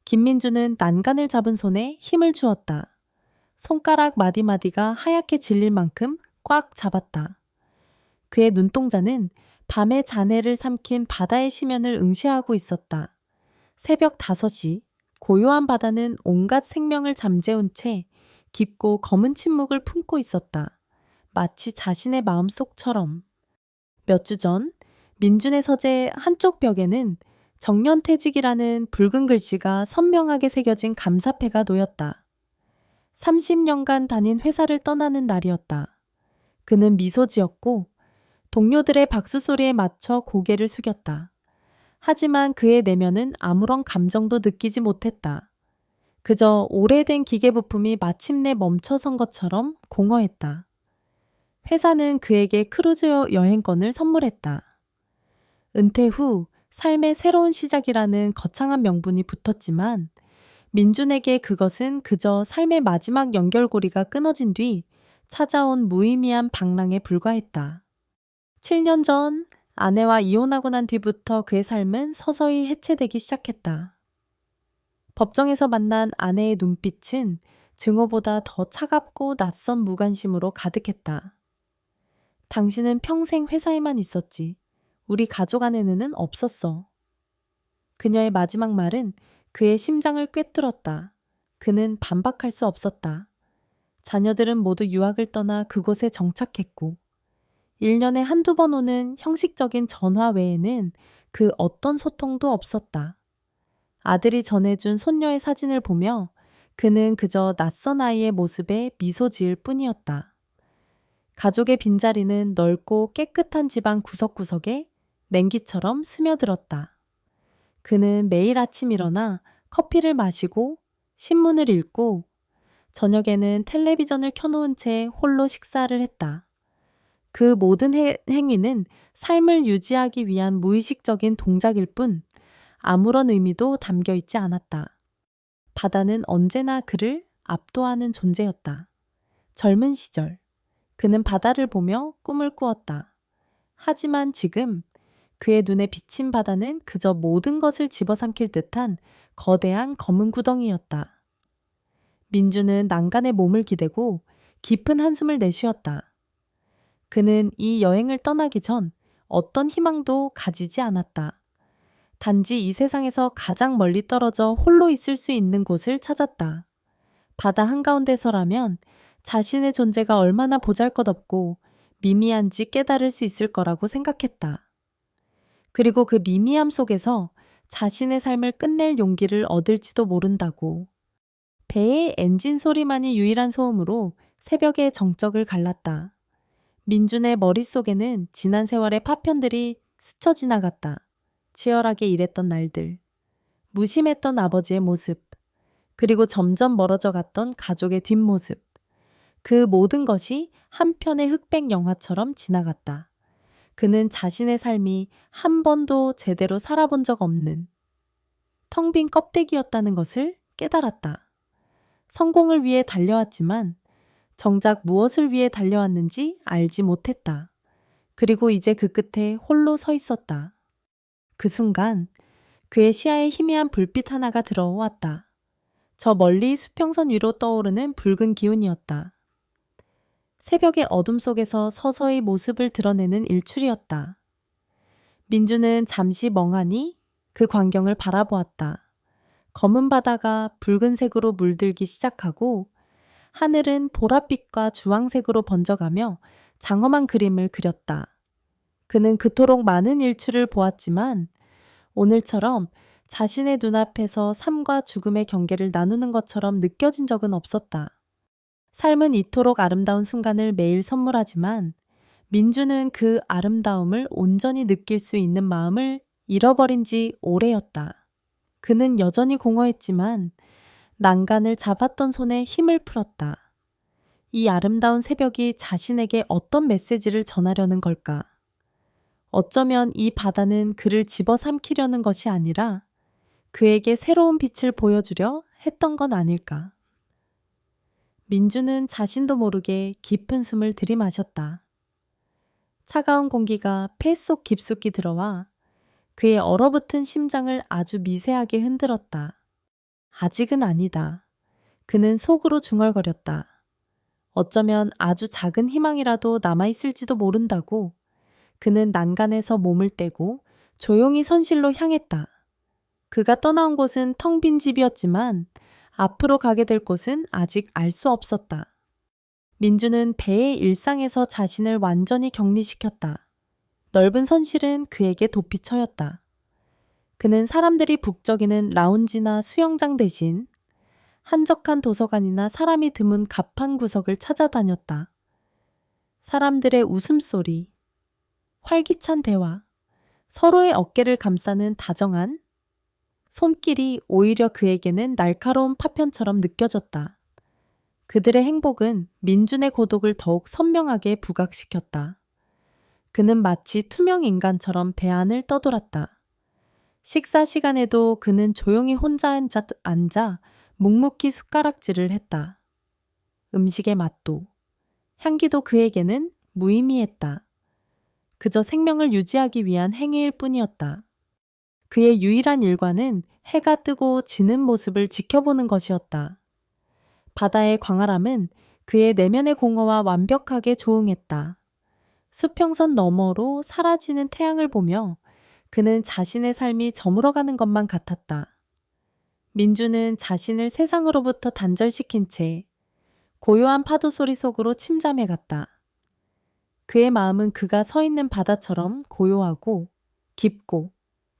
김민주는 난간을 잡은 손에 힘을 주었다. 손가락 마디마디가 하얗게 질릴 만큼 꽉 잡았다. 그의 눈동자는 밤의 잔해를 삼킨 바다의 심연을 응시하고 있었다. 새벽 5시, 고요한 바다는 온갖 생명을 잠재운 채 깊고 검은 침묵을 품고 있었다. 마치 자신의 마음속처럼. 몇 주 전, 민준의 서재 한쪽 벽에는 정년퇴직이라는 붉은 글씨가 선명하게 새겨진 감사패가 놓였다. 30년간 다닌 회사를 떠나는 날이었다. 그는 미소 지었고 동료들의 박수 소리에 맞춰 고개를 숙였다. 하지만 그의 내면은 아무런 감정도 느끼지 못했다. 그저 오래된 기계부품이 마침내 멈춰선 것처럼 공허했다. 회사는 그에게 크루즈 여행권을 선물했다. 은퇴 후 삶의 새로운 시작이라는 거창한 명분이 붙었지만 민준에게 그것은 그저 삶의 마지막 연결고리가 끊어진 뒤 찾아온 무의미한 방랑에 불과했다. 7년 전 아내와 이혼하고 난 뒤부터 그의 삶은 서서히 해체되기 시작했다. 법정에서 만난 아내의 눈빛은 증오보다 더 차갑고 낯선 무관심으로 가득했다. 당신은 평생 회사에만 있었지. 우리 가족 안에는 없었어. 그녀의 마지막 말은 그의 심장을 꿰뚫었다. 그는 반박할 수 없었다. 자녀들은 모두 유학을 떠나 그곳에 정착했고 1년에 한두 번 오는 형식적인 전화 외에는 그 어떤 소통도 없었다. 아들이 전해준 손녀의 사진을 보며 그는 그저 낯선 아이의 모습에 미소 지을 뿐이었다. 가족의 빈자리는 넓고 깨끗한 집안 구석구석에 냉기처럼 스며들었다. 그는 매일 아침 일어나 커피를 마시고 신문을 읽고 저녁에는 텔레비전을 켜놓은 채 홀로 식사를 했다. 그 모든 행위는 삶을 유지하기 위한 무의식적인 동작일 뿐 아무런 의미도 담겨 있지 않았다. 바다는 언제나 그를 압도하는 존재였다. 젊은 시절, 그는 바다를 보며 꿈을 꾸었다. 하지만 지금 그의 눈에 비친 바다는 그저 모든 것을 집어삼킬 듯한 거대한 검은 구덩이였다. 민주는 난간에 몸을 기대고 깊은 한숨을 내쉬었다. 그는 이 여행을 떠나기 전 어떤 희망도 가지지 않았다. 단지 이 세상에서 가장 멀리 떨어져 홀로 있을 수 있는 곳을 찾았다. 바다 한가운데서라면 자신의 존재가 얼마나 보잘것없고 미미한지 깨달을 수 있을 거라고 생각했다. 그리고 그 미미함 속에서 자신의 삶을 끝낼 용기를 얻을지도 모른다고. 배의 엔진 소리만이 유일한 소음으로 새벽의 정적을 갈랐다. 민준의 머릿속에는 지난 세월의 파편들이 스쳐 지나갔다. 치열하게 일했던 날들, 무심했던 아버지의 모습, 그리고 점점 멀어져 갔던 가족의 뒷모습. 그 모든 것이 한 편의 흑백 영화처럼 지나갔다. 그는 자신의 삶이 한 번도 제대로 살아본 적 없는 텅 빈 껍데기였다는 것을 깨달았다. 성공을 위해 달려왔지만 정작 무엇을 위해 달려왔는지 알지 못했다. 그리고 이제 그 끝에 홀로 서 있었다. 그 순간 그의 시야에 희미한 불빛 하나가 들어왔다. 저 멀리 수평선 위로 떠오르는 붉은 기운이었다. 새벽의 어둠 속에서 서서히 모습을 드러내는 일출이었다. 민주는 잠시 멍하니 그 광경을 바라보았다. 검은 바다가 붉은색으로 물들기 시작하고 하늘은 보랏빛과 주황색으로 번져가며 장엄한 그림을 그렸다. 그는 그토록 많은 일출을 보았지만 오늘처럼 자신의 눈앞에서 삶과 죽음의 경계를 나누는 것처럼 느껴진 적은 없었다. 삶은 이토록 아름다운 순간을 매일 선물하지만 민주는 그 아름다움을 온전히 느낄 수 있는 마음을 잃어버린 지 오래였다. 그는 여전히 공허했지만 난간을 잡았던 손에 힘을 풀었다. 이 아름다운 새벽이 자신에게 어떤 메시지를 전하려는 걸까? 어쩌면 이 바다는 그를 집어삼키려는 것이 아니라 그에게 새로운 빛을 보여주려 했던 건 아닐까? 민주는 자신도 모르게 깊은 숨을 들이마셨다. 차가운 공기가 폐 속 깊숙이 들어와 그의 얼어붙은 심장을 아주 미세하게 흔들었다. 아직은 아니다. 그는 속으로 중얼거렸다. 어쩌면 아주 작은 희망이라도 남아있을지도 모른다고. 그는 난간에서 몸을 떼고 조용히 선실로 향했다. 그가 떠나온 곳은 텅 빈 집이었지만 앞으로 가게 될 곳은 아직 알 수 없었다. 민주는 배의 일상에서 자신을 완전히 격리시켰다. 넓은 선실은 그에게 도피처였다. 그는 사람들이 북적이는 라운지나 수영장 대신 한적한 도서관이나 사람이 드문 갑판 구석을 찾아다녔다. 사람들의 웃음소리, 활기찬 대화, 서로의 어깨를 감싸는 다정한 손길이 오히려 그에게는 날카로운 파편처럼 느껴졌다. 그들의 행복은 민준의 고독을 더욱 선명하게 부각시켰다. 그는 마치 투명 인간처럼 배 안을 떠돌았다. 식사 시간에도 그는 조용히 혼자 앉아 묵묵히 숟가락질을 했다. 음식의 맛도, 향기도 그에게는 무의미했다. 그저 생명을 유지하기 위한 행위일 뿐이었다. 그의 유일한 일과는 해가 뜨고 지는 모습을 지켜보는 것이었다. 바다의 광활함은 그의 내면의 공허와 완벽하게 조응했다. 수평선 너머로 사라지는 태양을 보며 그는 자신의 삶이 저물어가는 것만 같았다. 민주는 자신을 세상으로부터 단절시킨 채 고요한 파도 소리 속으로 침잠해 갔다. 그의 마음은 그가 서 있는 바다처럼 고요하고 깊고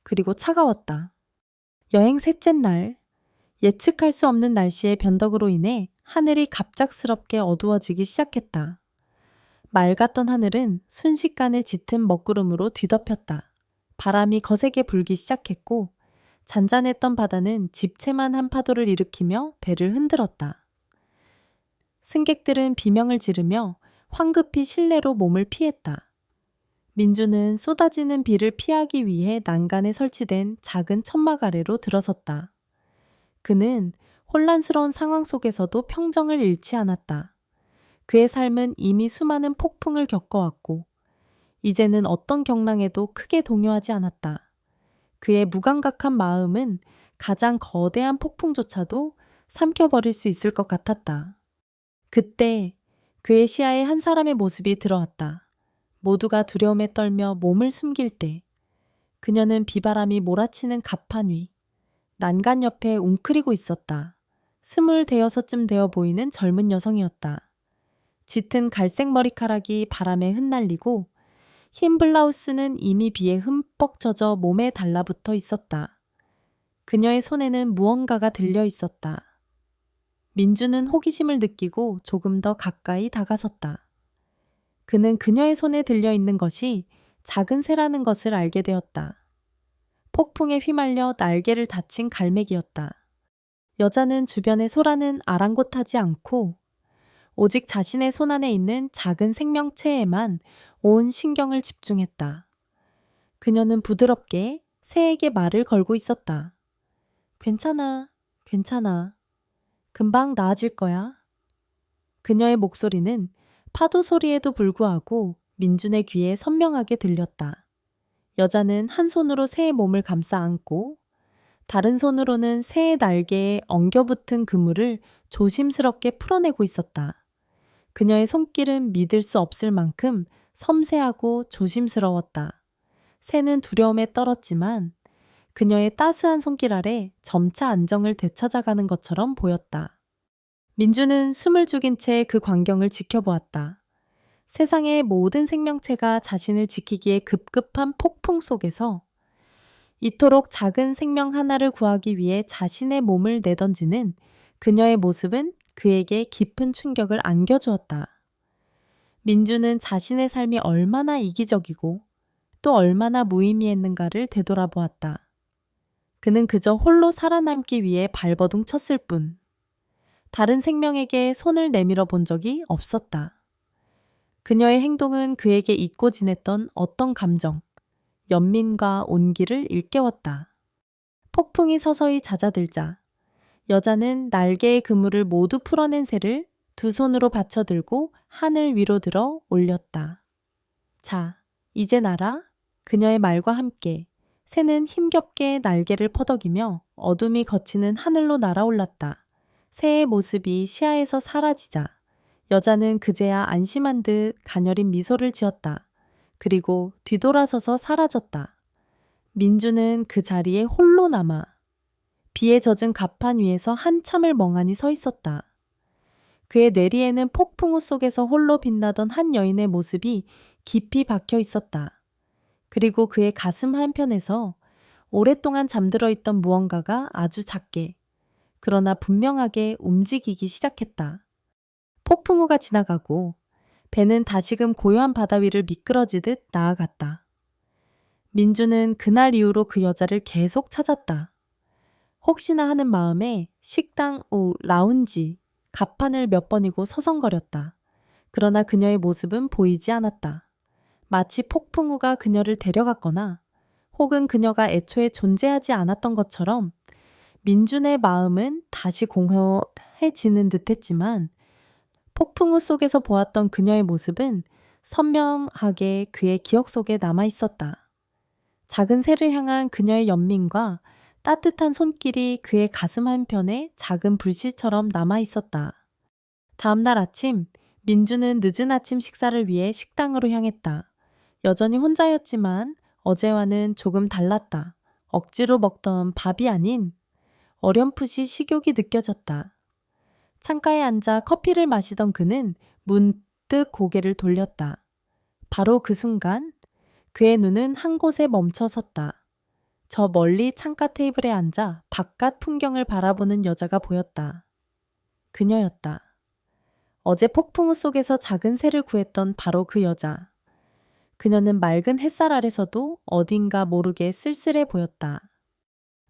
그리고 차가웠다. 여행 셋째 날, 예측할 수 없는 날씨의 변덕으로 인해 하늘이 갑작스럽게 어두워지기 시작했다. 맑았던 하늘은 순식간에 짙은 먹구름으로 뒤덮였다. 바람이 거세게 불기 시작했고 잔잔했던 바다는 집채만 한 파도를 일으키며 배를 흔들었다. 승객들은 비명을 지르며 황급히 실내로 몸을 피했다. 민주는 쏟아지는 비를 피하기 위해 난간에 설치된 작은 천막 아래로 들어섰다. 그는 혼란스러운 상황 속에서도 평정을 잃지 않았다. 그의 삶은 이미 수많은 폭풍을 겪어왔고 이제는 어떤 경랑에도 크게 동요하지 않았다. 그의 무감각한 마음은 가장 거대한 폭풍조차도 삼켜버릴 수 있을 것 같았다. 그때 그의 시야에 한 사람의 모습이 들어왔다. 모두가 두려움에 떨며 몸을 숨길 때 그녀는 비바람이 몰아치는 갑판 위, 난간 옆에 웅크리고 있었다. 20대여섯쯤 되어 보이는 젊은 여성이었다. 짙은 갈색 머리카락이 바람에 흩날리고 흰 블라우스는 이미 비에 흠뻑 젖어 몸에 달라붙어 있었다. 그녀의 손에는 무언가가 들려 있었다. 민주는 호기심을 느끼고 조금 더 가까이 다가섰다. 그는 그녀의 손에 들려 있는 것이 작은 새라는 것을 알게 되었다. 폭풍에 휘말려 날개를 다친 갈매기였다. 여자는 주변의 소라는 아랑곳하지 않고 오직 자신의 손 안에 있는 작은 생명체에만 온 신경을 집중했다. 그녀는 부드럽게 새에게 말을 걸고 있었다. 괜찮아, 괜찮아. 금방 나아질 거야. 그녀의 목소리는 파도 소리에도 불구하고 민준의 귀에 선명하게 들렸다. 여자는 한 손으로 새의 몸을 감싸 안고 다른 손으로는 새의 날개에 엉겨붙은 그물을 조심스럽게 풀어내고 있었다. 그녀의 손길은 믿을 수 없을 만큼 섬세하고 조심스러웠다. 새는 두려움에 떨었지만 그녀의 따스한 손길 아래 점차 안정을 되찾아가는 것처럼 보였다. 민주는 숨을 죽인 채 그 광경을 지켜보았다. 세상의 모든 생명체가 자신을 지키기에 급급한 폭풍 속에서 이토록 작은 생명 하나를 구하기 위해 자신의 몸을 내던지는 그녀의 모습은 그에게 깊은 충격을 안겨주었다. 민주는 자신의 삶이 얼마나 이기적이고 또 얼마나 무의미했는가를 되돌아보았다. 그는 그저 홀로 살아남기 위해 발버둥 쳤을 뿐 다른 생명에게 손을 내밀어 본 적이 없었다. 그녀의 행동은 그에게 잊고 지냈던 어떤 감정, 연민과 온기를 일깨웠다. 폭풍이 서서히 잦아들자 여자는 날개의 그물을 모두 풀어낸 새를 두 손으로 받쳐들고 하늘 위로 들어 올렸다. 자, 이제 날아. 그녀의 말과 함께 새는 힘겹게 날개를 퍼덕이며 어둠이 걷히는 하늘로 날아올랐다. 새의 모습이 시야에서 사라지자 여자는 그제야 안심한 듯 가녀린 미소를 지었다. 그리고 뒤돌아서서 사라졌다. 민주는 그 자리에 홀로 남아 비에 젖은 갑판 위에서 한참을 멍하니 서 있었다. 그의 뇌리에는 폭풍우 속에서 홀로 빛나던 한 여인의 모습이 깊이 박혀 있었다. 그리고 그의 가슴 한편에서 오랫동안 잠들어 있던 무언가가 아주 작게, 그러나 분명하게 움직이기 시작했다. 폭풍우가 지나가고 배는 다시금 고요한 바다 위를 미끄러지듯 나아갔다. 민주는 그날 이후로 그 여자를 계속 찾았다. 혹시나 하는 마음에 식당 라운지, 갑판을 몇 번이고 서성거렸다. 그러나 그녀의 모습은 보이지 않았다. 마치 폭풍우가 그녀를 데려갔거나 혹은 그녀가 애초에 존재하지 않았던 것처럼 민준의 마음은 다시 공허해지는 듯했지만 폭풍우 속에서 보았던 그녀의 모습은 선명하게 그의 기억 속에 남아있었다. 작은 새를 향한 그녀의 연민과 따뜻한 손길이 그의 가슴 한편에 작은 불씨처럼 남아있었다. 다음날 아침, 민주는 늦은 아침 식사를 위해 식당으로 향했다. 여전히 혼자였지만 어제와는 조금 달랐다. 억지로 먹던 밥이 아닌 어렴풋이 식욕이 느껴졌다. 창가에 앉아 커피를 마시던 그는 문득 고개를 돌렸다. 바로 그 순간 그의 눈은 한 곳에 멈춰 섰다. 저 멀리 창가 테이블에 앉아 바깥 풍경을 바라보는 여자가 보였다. 그녀였다. 어제 폭풍우 속에서 작은 새를 구했던 바로 그 여자. 그녀는 맑은 햇살 아래서도 어딘가 모르게 쓸쓸해 보였다.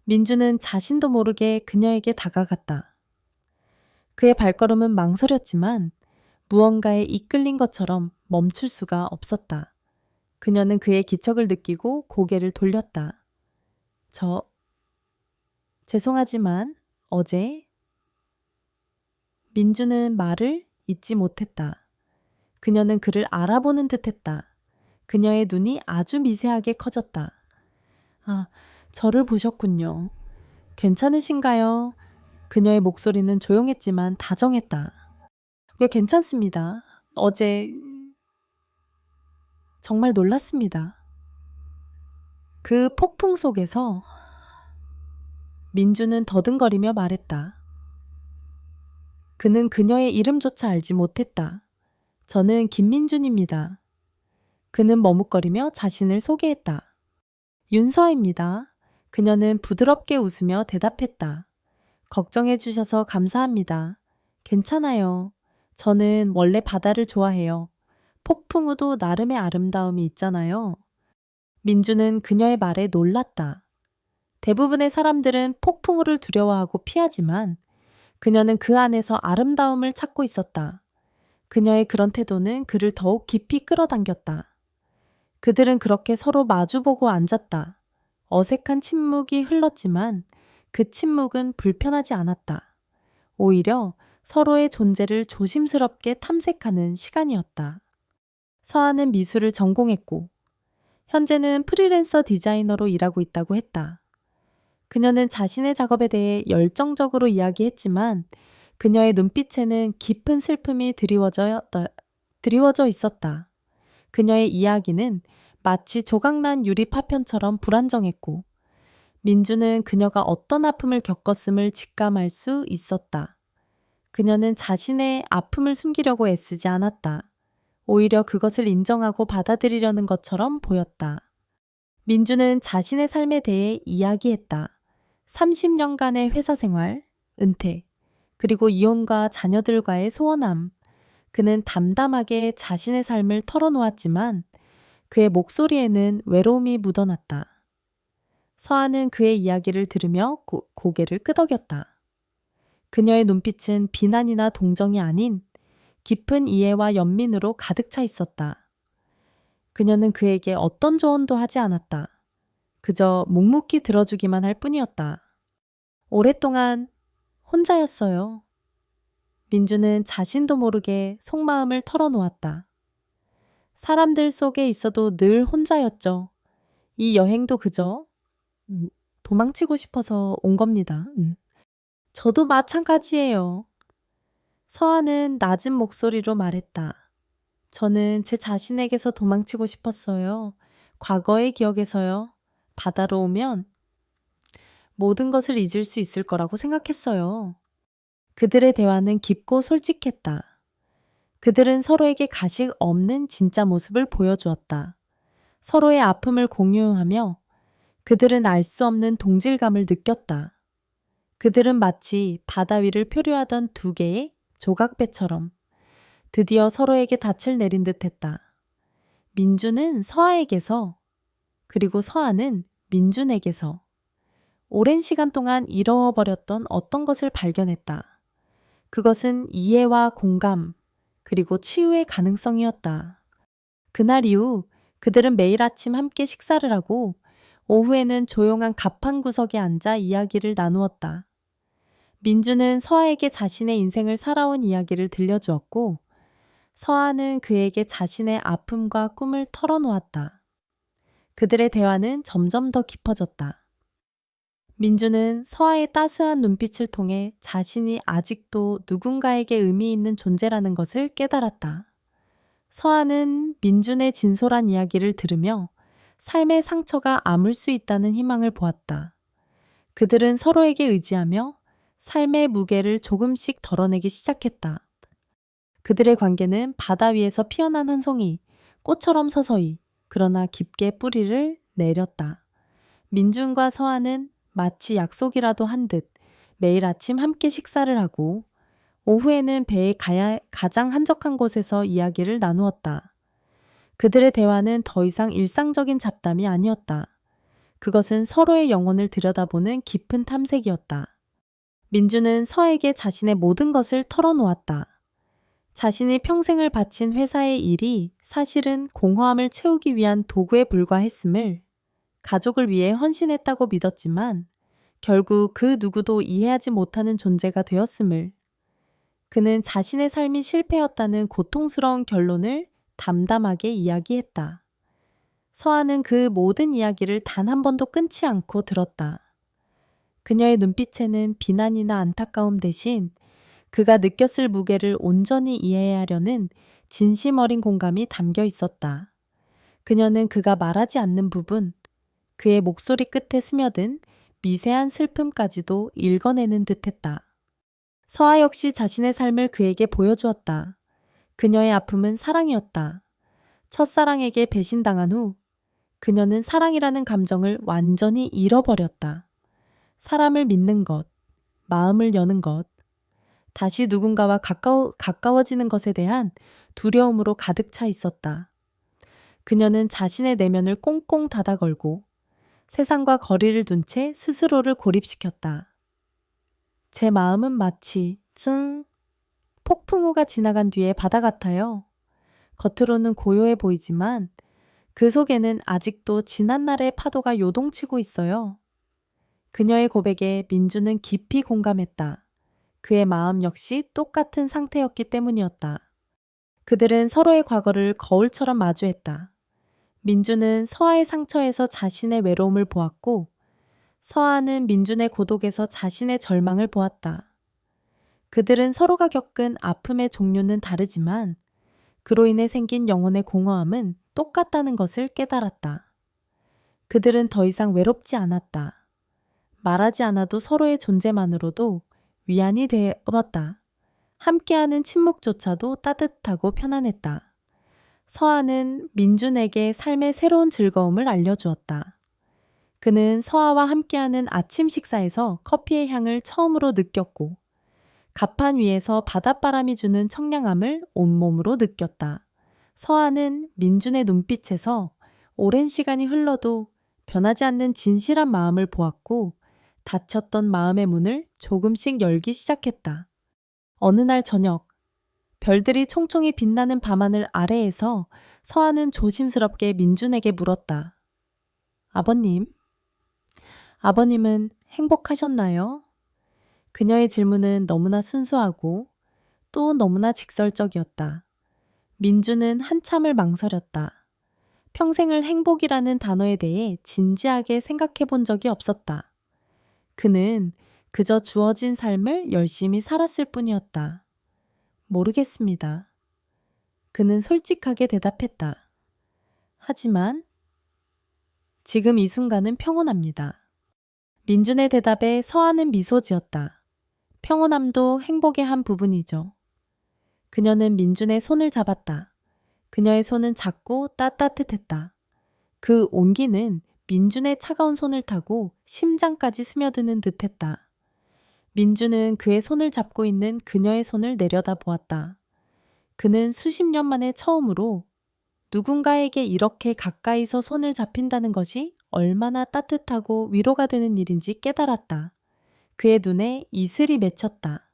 민주는 자신도 모르게 그녀에게 다가갔다. 그의 발걸음은 망설였지만 무언가에 이끌린 것처럼 멈출 수가 없었다. 그녀는 그의 기척을 느끼고 고개를 돌렸다. 죄송하지만 어제 민주는 말을 잇지 못했다. 그녀는 그를 알아보는 듯했다. 그녀의 눈이 아주 미세하게 커졌다. 아, 저를 보셨군요. 괜찮으신가요? 그녀의 목소리는 조용했지만 다정했다. 괜찮습니다. 어제 정말 놀랐습니다. 그 폭풍 속에서 민주는 더듬거리며 말했다. 그는 그녀의 이름조차 알지 못했다. 저는 김민준입니다. 그는 머뭇거리며 자신을 소개했다. 윤서입니다. 그녀는 부드럽게 웃으며 대답했다. 걱정해 주셔서 감사합니다. 괜찮아요. 저는 원래 바다를 좋아해요. 폭풍우도 나름의 아름다움이 있잖아요. 민주는 그녀의 말에 놀랐다. 대부분의 사람들은 폭풍우를 두려워하고 피하지만 그녀는 그 안에서 아름다움을 찾고 있었다. 그녀의 그런 태도는 그를 더욱 깊이 끌어당겼다. 그들은 그렇게 서로 마주보고 앉았다. 어색한 침묵이 흘렀지만 그 침묵은 불편하지 않았다. 오히려 서로의 존재를 조심스럽게 탐색하는 시간이었다. 서아는 미술을 전공했고 현재는 프리랜서 디자이너로 일하고 있다고 했다. 그녀는 자신의 작업에 대해 열정적으로 이야기했지만 그녀의 눈빛에는 깊은 슬픔이 드리워져 있었다. 그녀의 이야기는 마치 조각난 유리 파편처럼 불안정했고 민주는 그녀가 어떤 아픔을 겪었음을 직감할 수 있었다. 그녀는 자신의 아픔을 숨기려고 애쓰지 않았다. 오히려 그것을 인정하고 받아들이려는 것처럼 보였다. 민주는 자신의 삶에 대해 이야기했다. 30년간의 회사 생활, 은퇴, 그리고 이혼과 자녀들과의 소원함. 그는 담담하게 자신의 삶을 털어놓았지만 그의 목소리에는 외로움이 묻어났다. 서아는 그의 이야기를 들으며 고개를 끄덕였다. 그녀의 눈빛은 비난이나 동정이 아닌 깊은 이해와 연민으로 가득 차 있었다. 그녀는 그에게 어떤 조언도 하지 않았다. 그저 묵묵히 들어주기만 할 뿐이었다. 오랫동안 혼자였어요. 민주는 자신도 모르게 속마음을 털어놓았다. 사람들 속에 있어도 늘 혼자였죠. 이 여행도 그저 도망치고 싶어서 온 겁니다. 저도 마찬가지예요. 서아는 낮은 목소리로 말했다. 저는 제 자신에게서 도망치고 싶었어요. 과거의 기억에서요. 바다로 오면 모든 것을 잊을 수 있을 거라고 생각했어요. 그들의 대화는 깊고 솔직했다. 그들은 서로에게 가식 없는 진짜 모습을 보여주었다. 서로의 아픔을 공유하며 그들은 알 수 없는 동질감을 느꼈다. 그들은 마치 바다 위를 표류하던 두 개의 조각배처럼 드디어 서로에게 닻을 내린 듯했다. 민주는 서아에게서 그리고 서아는 민준에게서 오랜 시간 동안 잃어버렸던 어떤 것을 발견했다. 그것은 이해와 공감 그리고 치유의 가능성이었다. 그날 이후 그들은 매일 아침 함께 식사를 하고 오후에는 조용한 갑판 구석에 앉아 이야기를 나누었다. 민주는 서아에게 자신의 인생을 살아온 이야기를 들려주었고 서아는 그에게 자신의 아픔과 꿈을 털어놓았다. 그들의 대화는 점점 더 깊어졌다. 민주는 서아의 따스한 눈빛을 통해 자신이 아직도 누군가에게 의미 있는 존재라는 것을 깨달았다. 서아는 민준의 진솔한 이야기를 들으며 삶의 상처가 아물 수 있다는 희망을 보았다. 그들은 서로에게 의지하며 삶의 무게를 조금씩 덜어내기 시작했다. 그들의 관계는 바다 위에서 피어난 한 송이, 꽃처럼 서서히 그러나 깊게 뿌리를 내렸다. 민준과 서아는 마치 약속이라도 한 듯 매일 아침 함께 식사를 하고 오후에는 배에 가장 한적한 곳에서 이야기를 나누었다. 그들의 대화는 더 이상 일상적인 잡담이 아니었다. 그것은 서로의 영혼을 들여다보는 깊은 탐색이었다. 민주는 서에게 자신의 모든 것을 털어놓았다. 자신이 평생을 바친 회사의 일이 사실은 공허함을 채우기 위한 도구에 불과했음을 가족을 위해 헌신했다고 믿었지만 결국 그 누구도 이해하지 못하는 존재가 되었음을 그는 자신의 삶이 실패였다는 고통스러운 결론을 담담하게 이야기했다. 서아는 그 모든 이야기를 단 한 번도 끊지 않고 들었다. 그녀의 눈빛에는 비난이나 안타까움 대신 그가 느꼈을 무게를 온전히 이해하려는 진심 어린 공감이 담겨 있었다. 그녀는 그가 말하지 않는 부분, 그의 목소리 끝에 스며든 미세한 슬픔까지도 읽어내는 듯했다. 서아 역시 자신의 삶을 그에게 보여주었다. 그녀의 아픔은 사랑이었다. 첫사랑에게 배신당한 후 그녀는 사랑이라는 감정을 완전히 잃어버렸다. 사람을 믿는 것, 마음을 여는 것, 다시 누군가와 가까워지는 것에 대한 두려움으로 가득 차 있었다. 그녀는 자신의 내면을 꽁꽁 닫아 걸고 세상과 거리를 둔 채 스스로를 고립시켰다. 제 마음은 마치 폭풍우가 지나간 뒤에 바다 같아요. 겉으로는 고요해 보이지만 그 속에는 아직도 지난날의 파도가 요동치고 있어요. 그녀의 고백에 민주는 깊이 공감했다. 그의 마음 역시 똑같은 상태였기 때문이었다. 그들은 서로의 과거를 거울처럼 마주했다. 민주는 서아의 상처에서 자신의 외로움을 보았고 서아는 민준의 고독에서 자신의 절망을 보았다. 그들은 서로가 겪은 아픔의 종류는 다르지만 그로 인해 생긴 영혼의 공허함은 똑같다는 것을 깨달았다. 그들은 더 이상 외롭지 않았다. 말하지 않아도 서로의 존재만으로도 위안이 되었다. 함께하는 침묵조차도 따뜻하고 편안했다. 서아는 민준에게 삶의 새로운 즐거움을 알려주었다. 그는 서아와 함께하는 아침 식사에서 커피의 향을 처음으로 느꼈고 갑판 위에서 바닷바람이 주는 청량함을 온몸으로 느꼈다. 서아는 민준의 눈빛에서 오랜 시간이 흘러도 변하지 않는 진실한 마음을 보았고 닫혔던 마음의 문을 조금씩 열기 시작했다. 어느 날 저녁, 별들이 총총히 빛나는 밤하늘 아래에서 서아는 조심스럽게 민준에게 물었다. 아버님은 행복하셨나요? 그녀의 질문은 너무나 순수하고 또 너무나 직설적이었다. 민준은 한참을 망설였다. 평생을 행복이라는 단어에 대해 진지하게 생각해 본 적이 없었다. 그는 그저 주어진 삶을 열심히 살았을 뿐이었다. 모르겠습니다. 그는 솔직하게 대답했다. 하지만 지금 이 순간은 평온합니다. 민준의 대답에 서아는 미소 지었다. 평온함도 행복의 한 부분이죠. 그녀는 민준의 손을 잡았다. 그녀의 손은 작고 따뜻했다. 그 온기는 민준의 차가운 손을 타고 심장까지 스며드는 듯했다. 민준은 그의 손을 잡고 있는 그녀의 손을 내려다 보았다. 그는 수십 년 만에 처음으로 누군가에게 이렇게 가까이서 손을 잡힌다는 것이 얼마나 따뜻하고 위로가 되는 일인지 깨달았다. 그의 눈에 이슬이 맺혔다.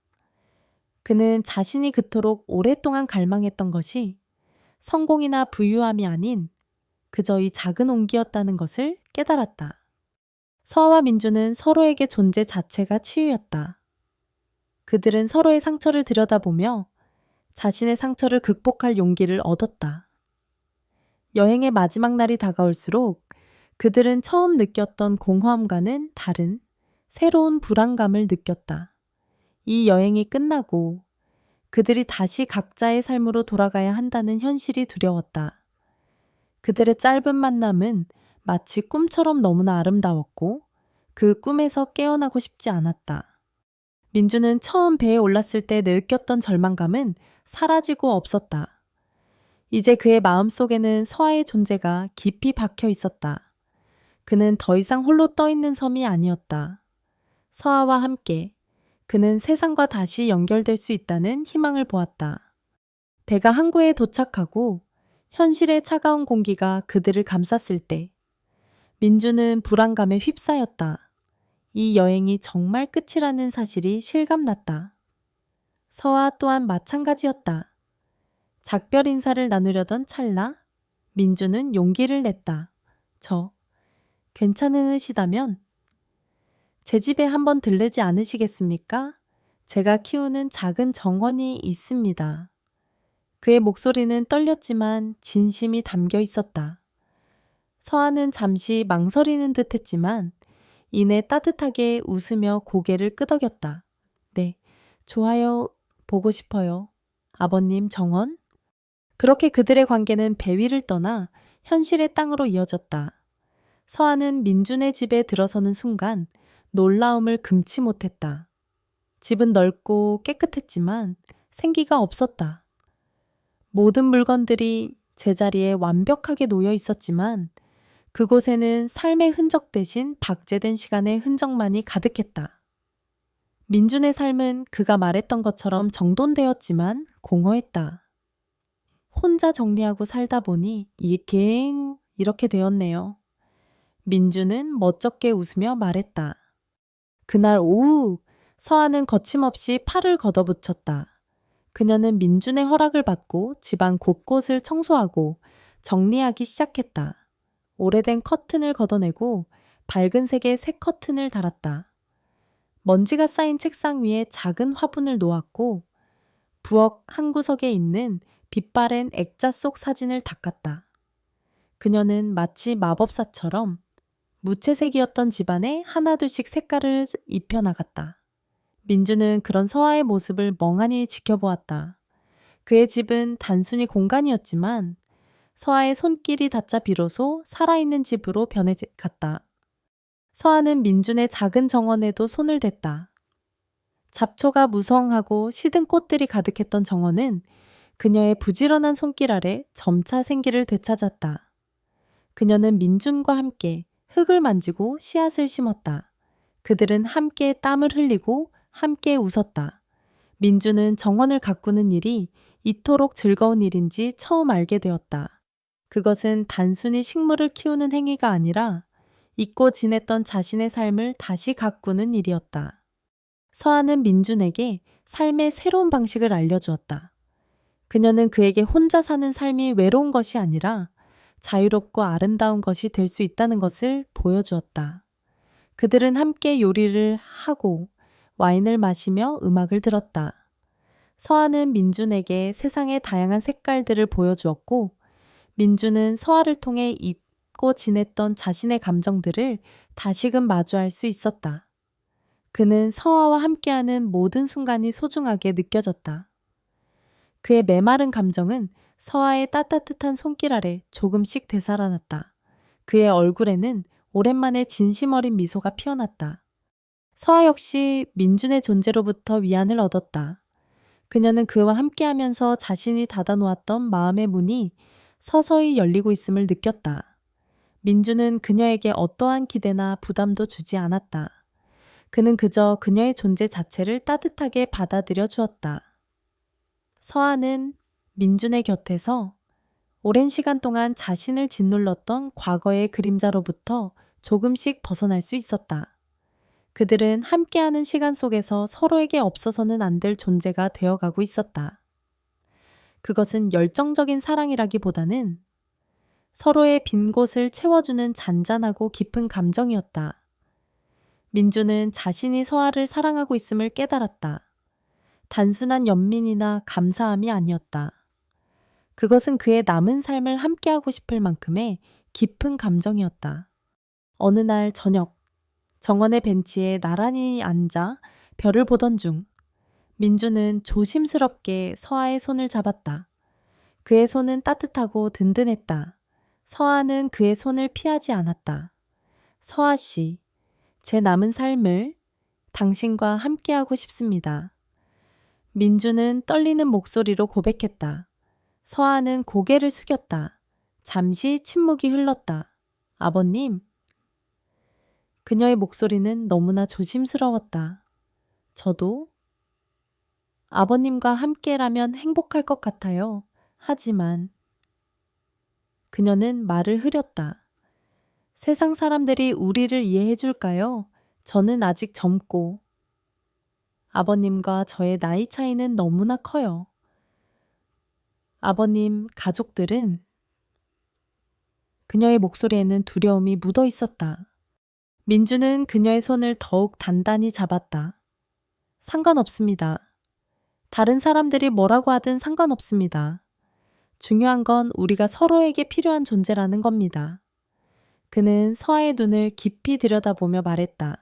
그는 자신이 그토록 오랫동안 갈망했던 것이 성공이나 부유함이 아닌 그저 이 작은 온기였다는 것을 깨달았다. 서아와 민주는 서로에게 존재 자체가 치유였다. 그들은 서로의 상처를 들여다보며 자신의 상처를 극복할 용기를 얻었다. 여행의 마지막 날이 다가올수록 그들은 처음 느꼈던 공허함과는 다른 새로운 불안감을 느꼈다. 이 여행이 끝나고 그들이 다시 각자의 삶으로 돌아가야 한다는 현실이 두려웠다. 그들의 짧은 만남은 마치 꿈처럼 너무나 아름다웠고 그 꿈에서 깨어나고 싶지 않았다. 민주는 처음 배에 올랐을 때 느꼈던 절망감은 사라지고 없었다. 이제 그의 마음속에는 서아의 존재가 깊이 박혀 있었다. 그는 더 이상 홀로 떠 있는 섬이 아니었다. 서아와 함께 그는 세상과 다시 연결될 수 있다는 희망을 보았다. 배가 항구에 도착하고 현실의 차가운 공기가 그들을 감쌌을 때 민주는 불안감에 휩싸였다. 이 여행이 정말 끝이라는 사실이 실감났다. 서아 또한 마찬가지였다. 작별 인사를 나누려던 찰나 민주는 용기를 냈다. 괜찮으시다면 제 집에 한번 들르지 않으시겠습니까? 제가 키우는 작은 정원이 있습니다. 그의 목소리는 떨렸지만 진심이 담겨 있었다. 서아는 잠시 망설이는 듯 했지만 이내 따뜻하게 웃으며 고개를 끄덕였다. 네, 좋아요. 보고 싶어요. 아버님 정원? 그렇게 그들의 관계는 배 위를 떠나 현실의 땅으로 이어졌다. 서아는 민준의 집에 들어서는 순간 놀라움을 금치 못했다. 집은 넓고 깨끗했지만 생기가 없었다. 모든 물건들이 제자리에 완벽하게 놓여 있었지만 그곳에는 삶의 흔적 대신 박제된 시간의 흔적만이 가득했다. 민준의 삶은 그가 말했던 것처럼 정돈되었지만 공허했다. 혼자 정리하고 살다 보니 이렇게 되었네요. 민주는 멋쩍게 웃으며 말했다. 그날 오후 서아는 거침없이 팔을 걷어붙였다. 그녀는 민준의 허락을 받고 집안 곳곳을 청소하고 정리하기 시작했다. 오래된 커튼을 걷어내고 밝은 색의 새 커튼을 달았다. 먼지가 쌓인 책상 위에 작은 화분을 놓았고 부엌 한 구석에 있는 빛바랜 액자 속 사진을 닦았다. 그녀는 마치 마법사처럼 무채색이었던 집안에 하나둘씩 색깔을 입혀나갔다. 민주는 그런 서아의 모습을 멍하니 지켜보았다. 그의 집은 단순히 공간이었지만 서아의 손길이 닿자 비로소 살아있는 집으로 변해갔다. 서아는 민준의 작은 정원에도 손을 댔다. 잡초가 무성하고 시든 꽃들이 가득했던 정원은 그녀의 부지런한 손길 아래 점차 생기를 되찾았다. 그녀는 민준과 함께 흙을 만지고 씨앗을 심었다. 그들은 함께 땀을 흘리고 함께 웃었다. 민주는 정원을 가꾸는 일이 이토록 즐거운 일인지 처음 알게 되었다. 그것은 단순히 식물을 키우는 행위가 아니라 잊고 지냈던 자신의 삶을 다시 가꾸는 일이었다. 서아는 민준에게 삶의 새로운 방식을 알려주었다. 그녀는 그에게 혼자 사는 삶이 외로운 것이 아니라 자유롭고 아름다운 것이 될 수 있다는 것을 보여주었다. 그들은 함께 요리를 하고 와인을 마시며 음악을 들었다. 서아는 민준에게 세상의 다양한 색깔들을 보여주었고 민주는 서아를 통해 잊고 지냈던 자신의 감정들을 다시금 마주할 수 있었다. 그는 서아와 함께하는 모든 순간이 소중하게 느껴졌다. 그의 메마른 감정은 서아의 따뜻한 손길 아래 조금씩 되살아났다. 그의 얼굴에는 오랜만에 진심 어린 미소가 피어났다. 서아 역시 민준의 존재로부터 위안을 얻었다. 그녀는 그와 함께하면서 자신이 닫아놓았던 마음의 문이 서서히 열리고 있음을 느꼈다. 민준은 그녀에게 어떠한 기대나 부담도 주지 않았다. 그는 그저 그녀의 존재 자체를 따뜻하게 받아들여 주었다. 서아는 민준의 곁에서 오랜 시간 동안 자신을 짓눌렀던 과거의 그림자로부터 조금씩 벗어날 수 있었다. 그들은 함께하는 시간 속에서 서로에게 없어서는 안 될 존재가 되어가고 있었다. 그것은 열정적인 사랑이라기보다는 서로의 빈 곳을 채워주는 잔잔하고 깊은 감정이었다. 민주는 자신이 서아를 사랑하고 있음을 깨달았다. 단순한 연민이나 감사함이 아니었다. 그것은 그의 남은 삶을 함께하고 싶을 만큼의 깊은 감정이었다. 어느 날 저녁, 정원의 벤치에 나란히 앉아 별을 보던 중, 민주는 조심스럽게 서아의 손을 잡았다. 그의 손은 따뜻하고 든든했다. 서아는 그의 손을 피하지 않았다. 서아 씨, 제 남은 삶을 당신과 함께하고 싶습니다. 민주는 떨리는 목소리로 고백했다. 서아는 고개를 숙였다. 잠시 침묵이 흘렀다. 아버님. 그녀의 목소리는 너무나 조심스러웠다. 저도 아버님과 함께라면 행복할 것 같아요. 하지만 그녀는 말을 흐렸다. 세상 사람들이 우리를 이해해 줄까요? 저는 아직 젊고 아버님과 저의 나이 차이는 너무나 커요. 아버님, 가족들은 그녀의 목소리에는 두려움이 묻어 있었다. 민주는 그녀의 손을 더욱 단단히 잡았다. 상관없습니다. 다른 사람들이 뭐라고 하든 상관없습니다. 중요한 건 우리가 서로에게 필요한 존재라는 겁니다. 그는 서아의 눈을 깊이 들여다보며 말했다.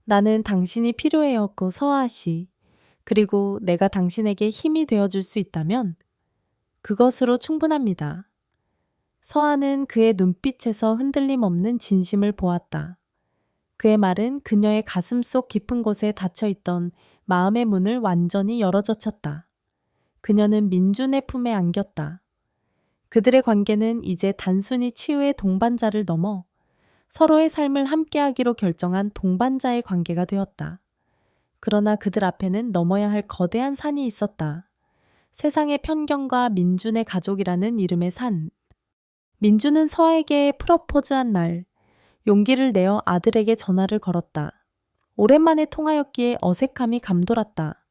나는 당신이 필요해였고 서아 씨, 그리고 내가 당신에게 힘이 되어줄 수 있다면 그것으로 충분합니다. 서아는 그의 눈빛에서 흔들림 없는 진심을 보았다. 그의 말은 그녀의 가슴 속 깊은 곳에 닫혀있던 마음의 문을 완전히 열어젖혔다. 그녀는 민준의 품에 안겼다. 그들의 관계는 이제 단순히 치유의 동반자를 넘어 서로의 삶을 함께하기로 결정한 동반자의 관계가 되었다. 그러나 그들 앞에는 넘어야 할 거대한 산이 있었다. 세상의 편견과 민준의 가족이라는 이름의 산. 민준은 서아에게 프러포즈한 날, 용기를 내어 아들에게 전화를 걸었다. 오랜만에 통화였기에 어색함이 감돌았다.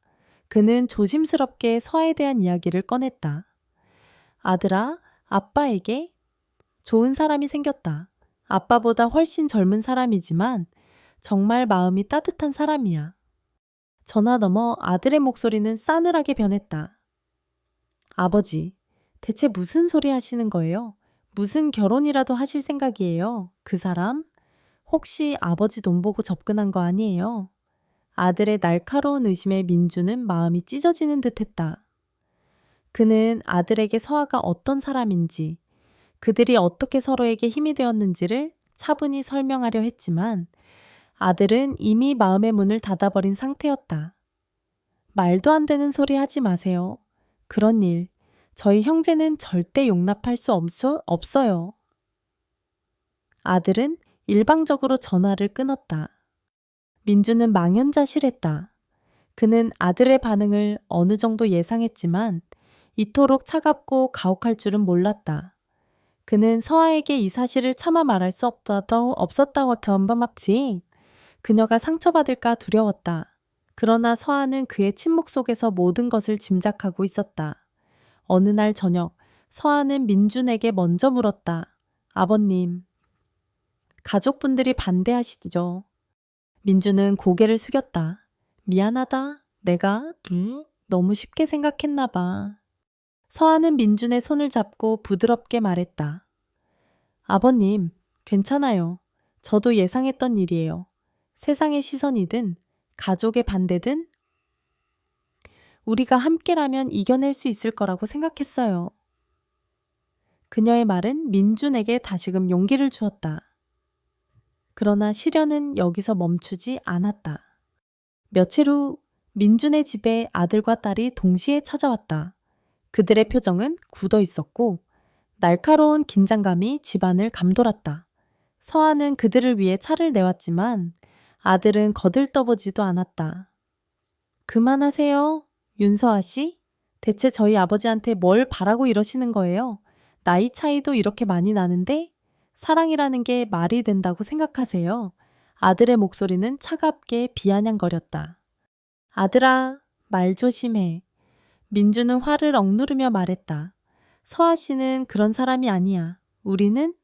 그는 조심스럽게 서아에 대한 이야기를 꺼냈다. 아들아, 아빠에게 좋은 사람이 생겼다. 아빠보다 훨씬 젊은 사람이지만 정말 마음이 따뜻한 사람이야. 전화 너머 아들의 목소리는 싸늘하게 변했다. 아버지, 대체 무슨 소리 하시는 거예요? 무슨 결혼이라도 하실 생각이에요? 그 사람? 혹시 아버지 돈 보고 접근한 거 아니에요? 아들의 날카로운 의심에 민주는 마음이 찢어지는 듯했다. 그는 아들에게 서아가 어떤 사람인지, 그들이 어떻게 서로에게 힘이 되었는지를 차분히 설명하려 했지만 아들은 이미 마음의 문을 닫아버린 상태였다. 말도 안 되는 소리 하지 마세요. 그런 일, 저희 형제는 절대 용납할 수 없어요. 아들은 일방적으로 전화를 끊었다. 민주는 망연자실했다. 그는 아들의 반응을 어느 정도 예상했지만 이토록 차갑고 가혹할 줄은 몰랐다. 그는 서아에게 이 사실을 차마 말할 수 없었다고 전범합지. 그녀가 상처받을까 두려웠다. 그러나 서아는 그의 침묵 속에서 모든 것을 짐작하고 있었다. 어느 날 저녁, 서아는 민준에게 먼저 물었다. 아버님, 가족분들이 반대하시죠? 민준은 고개를 숙였다. 미안하다. 내가 너무 쉽게 생각했나 봐. 서아는 민준의 손을 잡고 부드럽게 말했다. 아버님, 괜찮아요. 저도 예상했던 일이에요. 세상의 시선이든 가족의 반대든 우리가 함께라면 이겨낼 수 있을 거라고 생각했어요. 그녀의 말은 민준에게 다시금 용기를 주었다. 그러나 시련은 여기서 멈추지 않았다. 며칠 후 민준의 집에 아들과 딸이 동시에 찾아왔다. 그들의 표정은 굳어 있었고 날카로운 긴장감이 집안을 감돌았다. 서아는 그들을 위해 차를 내왔지만 아들은 거들떠보지도 않았다. 그만하세요. 윤서아 씨? 대체 저희 아버지한테 뭘 바라고 이러시는 거예요? 나이 차이도 이렇게 많이 나는데 사랑이라는 게 말이 된다고 생각하세요? 아들의 목소리는 차갑게 비아냥거렸다. 아들아, 말 조심해. 민주는 화를 억누르며 말했다. 서아 씨는 그런 사람이 아니야. 우리는?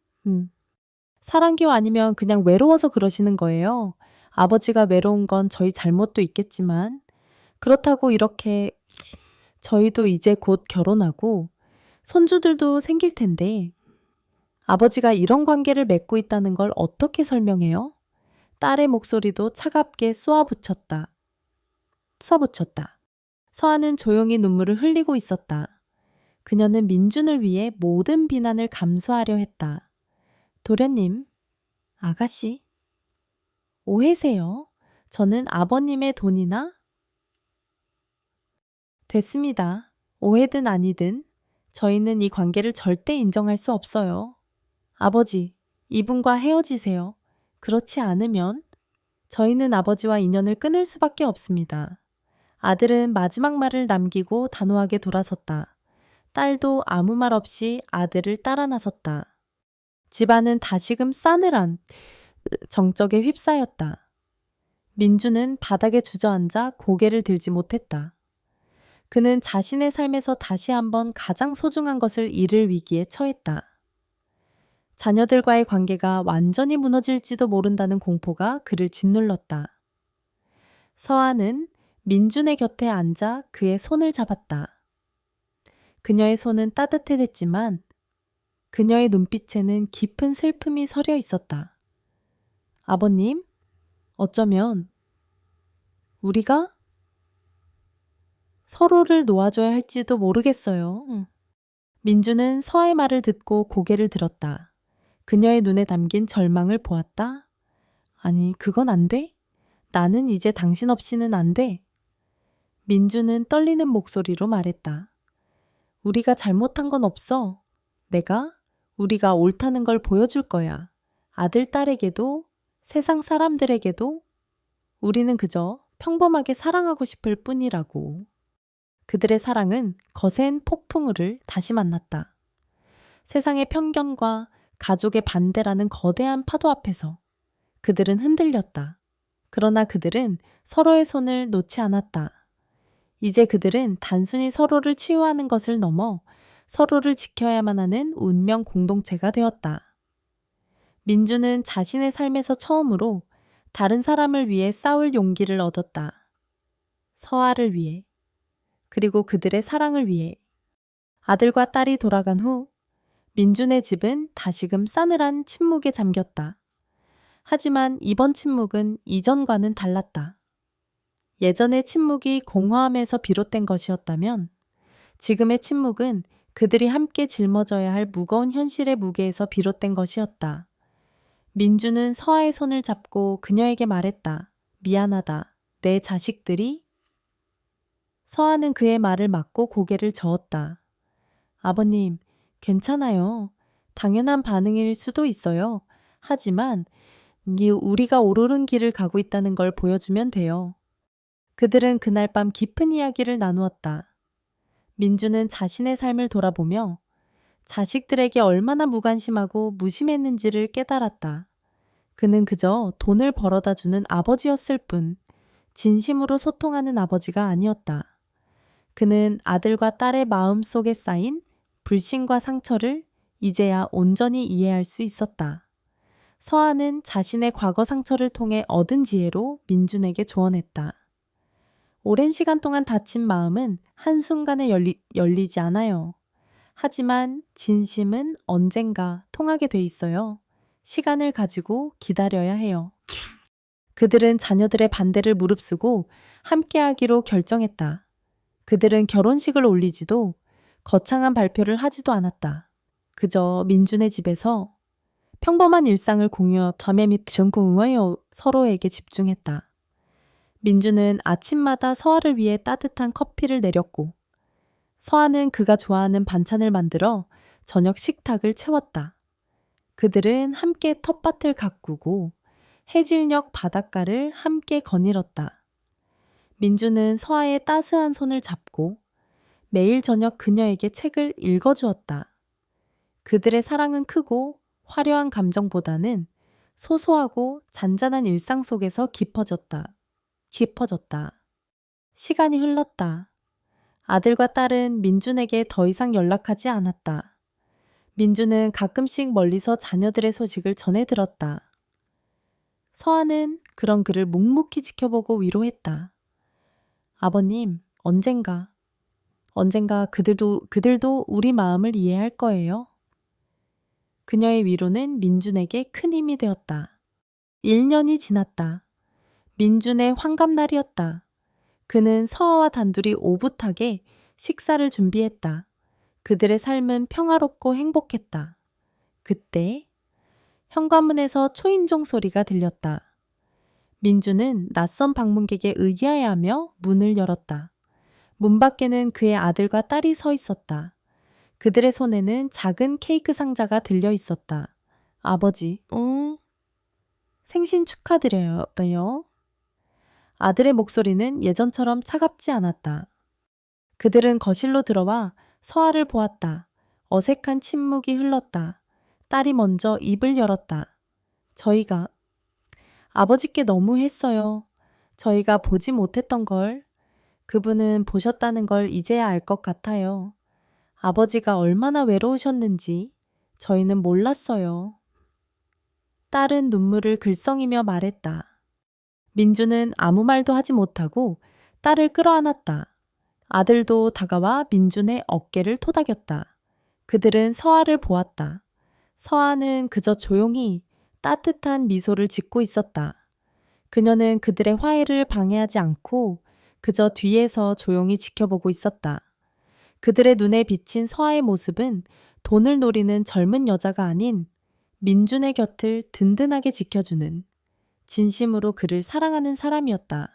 사랑교 아니면 그냥 외로워서 그러시는 거예요. 아버지가 외로운 건 저희 잘못도 있겠지만 그렇다고 이렇게 저희도 이제 곧 결혼하고 손주들도 생길 텐데 아버지가 이런 관계를 맺고 있다는 걸 어떻게 설명해요? 딸의 목소리도 차갑게 쏘아붙였다. 써붙였다. 서아는 조용히 눈물을 흘리고 있었다. 그녀는 민준을 위해 모든 비난을 감수하려 했다. 도련님, 아가씨, 오해세요. 저는 아버님의 돈이나 됐습니다. 오해든 아니든 저희는 이 관계를 절대 인정할 수 없어요. 아버지, 이분과 헤어지세요. 그렇지 않으면 저희는 아버지와 인연을 끊을 수밖에 없습니다. 아들은 마지막 말을 남기고 단호하게 돌아섰다. 딸도 아무 말 없이 아들을 따라 나섰다. 집안은 다시금 싸늘한 정적에 휩싸였다. 민주는 바닥에 주저앉아 고개를 들지 못했다. 그는 자신의 삶에서 다시 한번 가장 소중한 것을 잃을 위기에 처했다. 자녀들과의 관계가 완전히 무너질지도 모른다는 공포가 그를 짓눌렀다. 서아는 민준의 곁에 앉아 그의 손을 잡았다. 그녀의 손은 따뜻했지만 그녀의 눈빛에는 깊은 슬픔이 서려 있었다. 아버님, 어쩌면 우리가 서로를 놓아줘야 할지도 모르겠어요. 민주는 서아의 말을 듣고 고개를 들었다. 그녀의 눈에 담긴 절망을 보았다. 아니, 그건 안 돼? 나는 이제 당신 없이는 안 돼. 민주는 떨리는 목소리로 말했다. 우리가 잘못한 건 없어. 우리가 옳다는 걸 보여줄 거야. 아들, 딸에게도, 세상 사람들에게도 우리는 그저 평범하게 사랑하고 싶을 뿐이라고. 그들의 사랑은 거센 폭풍우를 다시 만났다. 세상의 편견과 가족의 반대라는 거대한 파도 앞에서 그들은 흔들렸다. 그러나 그들은 서로의 손을 놓지 않았다. 이제 그들은 단순히 서로를 치유하는 것을 넘어 서로를 지켜야만 하는 운명 공동체가 되었다. 민주는 자신의 삶에서 처음으로 다른 사람을 위해 싸울 용기를 얻었다. 서아를 위해, 그리고 그들의 사랑을 위해. 아들과 딸이 돌아간 후 민준의 집은 다시금 싸늘한 침묵에 잠겼다. 하지만 이번 침묵은 이전과는 달랐다. 예전의 침묵이 공허함에서 비롯된 것이었다면 지금의 침묵은 그들이 함께 짊어져야 할 무거운 현실의 무게에서 비롯된 것이었다. 민주는 서아의 손을 잡고 그녀에게 말했다. 미안하다. 내 자식들이? 서아는 그의 말을 막고 고개를 저었다. 아버님, 괜찮아요. 당연한 반응일 수도 있어요. 하지만 우리가 오르는 길을 가고 있다는 걸 보여주면 돼요. 그들은 그날 밤 깊은 이야기를 나누었다. 민주는 자신의 삶을 돌아보며 자식들에게 얼마나 무관심하고 무심했는지를 깨달았다. 그는 그저 돈을 벌어다 주는 아버지였을 뿐 진심으로 소통하는 아버지가 아니었다. 그는 아들과 딸의 마음 속에 쌓인 불신과 상처를 이제야 온전히 이해할 수 있었다. 서아는 자신의 과거 상처를 통해 얻은 지혜로 민준에게 조언했다. 오랜 시간 동안 닫힌 마음은 한순간에 열리지 않아요. 하지만 진심은 언젠가 통하게 돼 있어요. 시간을 가지고 기다려야 해요. 그들은 자녀들의 반대를 무릅쓰고 함께하기로 결정했다. 그들은 결혼식을 올리지도 거창한 발표를 하지도 않았다. 그저 민준의 집에서 평범한 일상을 공유하며 자매 및 전공의여 서로에게 집중했다. 민준은 아침마다 서아를 위해 따뜻한 커피를 내렸고 서아는 그가 좋아하는 반찬을 만들어 저녁 식탁을 채웠다. 그들은 함께 텃밭을 가꾸고 해질녘 바닷가를 함께 거닐었다. 민주는 서아의 따스한 손을 잡고 매일 저녁 그녀에게 책을 읽어주었다. 그들의 사랑은 크고 화려한 감정보다는 소소하고 잔잔한 일상 속에서 깊어졌다. 시간이 흘렀다. 아들과 딸은 민준에게 더 이상 연락하지 않았다. 민준은 가끔씩 멀리서 자녀들의 소식을 전해 들었다. 서아는 그런 그를 묵묵히 지켜보고 위로했다. 아버님, 언젠가 그들도 우리 마음을 이해할 거예요. 그녀의 위로는 민준에게 큰 힘이 되었다. 1년이 지났다. 민준의 환갑날이었다. 그는 서아와 단둘이 오붓하게 식사를 준비했다. 그들의 삶은 평화롭고 행복했다. 그때 현관문에서 초인종 소리가 들렸다. 민주는 낯선 방문객에 의아해하며 문을 열었다. 문 밖에는 그의 아들과 딸이 서 있었다. 그들의 손에는 작은 케이크 상자가 들려 있었다. 아버지, 생신 축하드려요. 아들의 목소리는 예전처럼 차갑지 않았다. 그들은 거실로 들어와 서아를 보았다. 어색한 침묵이 흘렀다. 딸이 먼저 입을 열었다. 저희가 아버지께 너무 했어요. 저희가 보지 못했던 걸. 그분은 보셨다는 걸 이제야 알 것 같아요. 아버지가 얼마나 외로우셨는지 저희는 몰랐어요. 딸은 눈물을 글썽이며 말했다. 민주는 아무 말도 하지 못하고 딸을 끌어안았다. 아들도 다가와 민준의 어깨를 토닥였다. 그들은 서아를 보았다. 서아는 그저 조용히 따뜻한 미소를 짓고 있었다. 그녀는 그들의 화해를 방해하지 않고 그저 뒤에서 조용히 지켜보고 있었다. 그들의 눈에 비친 서아의 모습은 돈을 노리는 젊은 여자가 아닌 민준의 곁을 든든하게 지켜주는 진심으로 그를 사랑하는 사람이었다.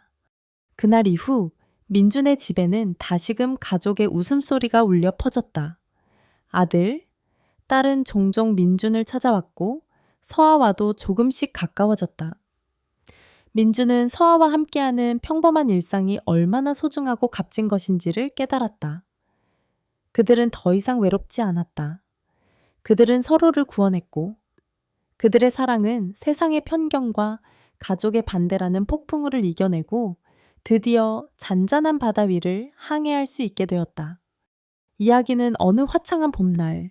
그날 이후 민준의 집에는 다시금 가족의 웃음소리가 울려 퍼졌다. 아들, 딸은 종종 민준을 찾아왔고 서아와도 조금씩 가까워졌다. 민준은 서아와 함께하는 평범한 일상이 얼마나 소중하고 값진 것인지를 깨달았다. 그들은 더 이상 외롭지 않았다. 그들은 서로를 구원했고 그들의 사랑은 세상의 편견과 가족의 반대라는 폭풍우를 이겨내고 드디어 잔잔한 바다 위를 항해할 수 있게 되었다. 이야기는 어느 화창한 봄날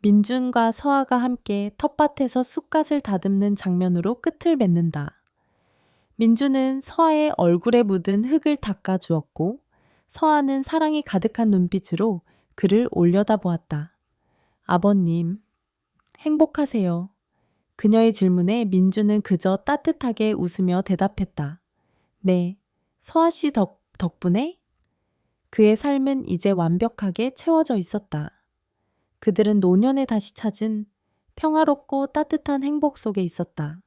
민준과 서아가 함께 텃밭에서 쑥갓을 다듬는 장면으로 끝을 맺는다. 민준은 서아의 얼굴에 묻은 흙을 닦아 주었고 서아는 사랑이 가득한 눈빛으로 그를 올려다보았다. 아버님, 행복하세요. 그녀의 질문에 민준은 그저 따뜻하게 웃으며 대답했다. 네, 서아 씨 덕분에 그의 삶은 이제 완벽하게 채워져 있었다. 그들은 노년에 다시 찾은 평화롭고 따뜻한 행복 속에 있었다.